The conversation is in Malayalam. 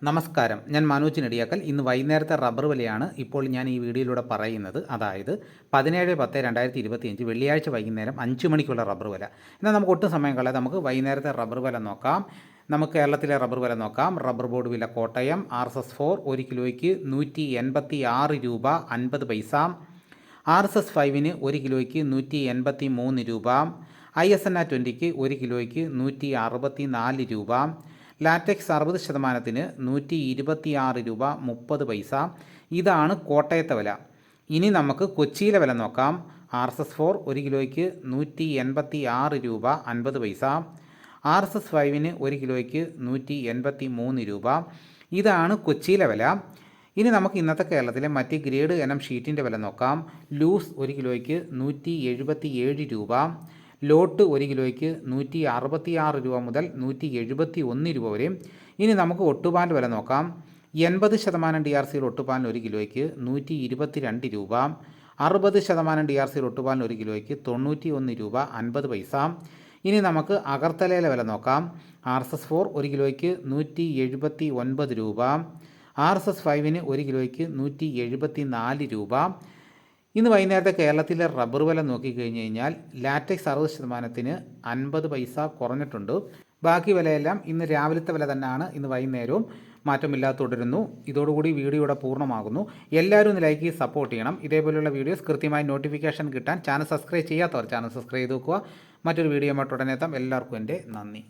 നമസ്കാരം, ഞാൻ മനോജ് നെടിയാക്കൽ. ഇന്ന് വൈകുന്നേരത്തെ റബ്ബർ വിലയാണ് ഇപ്പോൾ ഞാൻ ഈ വീഡിയോയിലൂടെ പറയുന്നത്. അതായത് 17/10/2025 വെള്ളിയാഴ്ച വൈകുന്നേരം 5 മണിക്കുള്ള റബ്ബർ വില. എന്നാൽ നമുക്ക് ഒട്ടും സമയം കളയാതെ നമുക്ക് വൈകുന്നേരത്തെ റബ്ബർ വില നോക്കാം. നമുക്ക് കേരളത്തിലെ റബ്ബർ വില നോക്കാം. റബ്ബർ ബോർഡ് വില കോട്ടയം RSS-4 1 കിലോയ്ക്ക് 186 രൂപ 50 പൈസ. RSS-5 1 കിലോയ്ക്ക് 183 രൂപ. ISNA 20 1 കിലോയ്ക്ക് 164 രൂപ. ലാറ്റക്സ് 60% 126 രൂപ 30 പൈസ. ഇതാണ് കോട്ടയത്തെ വില. ഇനി നമുക്ക് കൊച്ചിയിലെ വില നോക്കാം. RSS-4 1 കിലോയ്ക്ക് 186 രൂപ 50 പൈസ. RSS-5 1 കിലോയ്ക്ക് 183 രൂപ. ഇതാണ് കൊച്ചിയിലെ വില. ഇനി നമുക്ക് ഇന്നത്തെ കേരളത്തിലെ മറ്റ് ഗ്രേഡ് ഇനം ഷീറ്റിൻ്റെ വില നോക്കാം. ലൂസ് 1 കിലോയ്ക്ക് 177 രൂപ. ലോട്ട് 1 കിലോയ്ക്ക് 166 രൂപ മുതൽ 171 രൂപ വരെ. ഇനി നമുക്ക് ഒട്ടുപാൽ വില നോക്കാം. 80% DRCയിൽ ഒട്ടുപാലിന് 1 കിലോയ്ക്ക് 122 രൂപ. 60% DRCയിൽ ഒട്ടുപാലിന് 1 കിലോയ്ക്ക് 91 രൂപ 50 പൈസ. ഇനി നമുക്ക് അഗർത്തലയിലെ വില നോക്കാം. RSS-4 1 കിലോയ്ക്ക് 179 രൂപ. RSS-5 1 കിലോയ്ക്ക് 174 രൂപ. ഇന്ന് വൈകുന്നേരത്തെ കേരളത്തിലെ റബ്ബർ വില നോക്കിക്കഴിഞ്ഞ് കഴിഞ്ഞാൽ ലാറ്റക്സ് 60% 50 പൈസ കുറഞ്ഞിട്ടുണ്ട്. ബാക്കി വിലയെല്ലാം ഇന്ന് രാവിലത്തെ വില തന്നെയാണ്. ഇന്ന് വൈകുന്നേരവും മാറ്റമില്ലാതെ തുടരുന്നു. ഇതോടുകൂടി വീഡിയോ ഇവിടെ പൂർണ്ണമാകുന്നു. എല്ലാവരും ഒന്ന് ലൈക്ക് ചെയ്ത് സപ്പോർട്ട് ചെയ്യണം. ഇതേപോലെയുള്ള വീഡിയോസ് കൃത്യമായി നോട്ടിഫിക്കേഷൻ കിട്ടാൻ ചാനൽ സബ്സ്ക്രൈബ് ചെയ്യാത്തവർ ചാനൽ സബ്സ്ക്രൈബ് ചെയ്ത് നോക്കുക. മറ്റൊരു വീഡിയോ ആയിട്ട് ഉടനെ എത്താം. എല്ലാവർക്കും എൻ്റെ നന്ദി.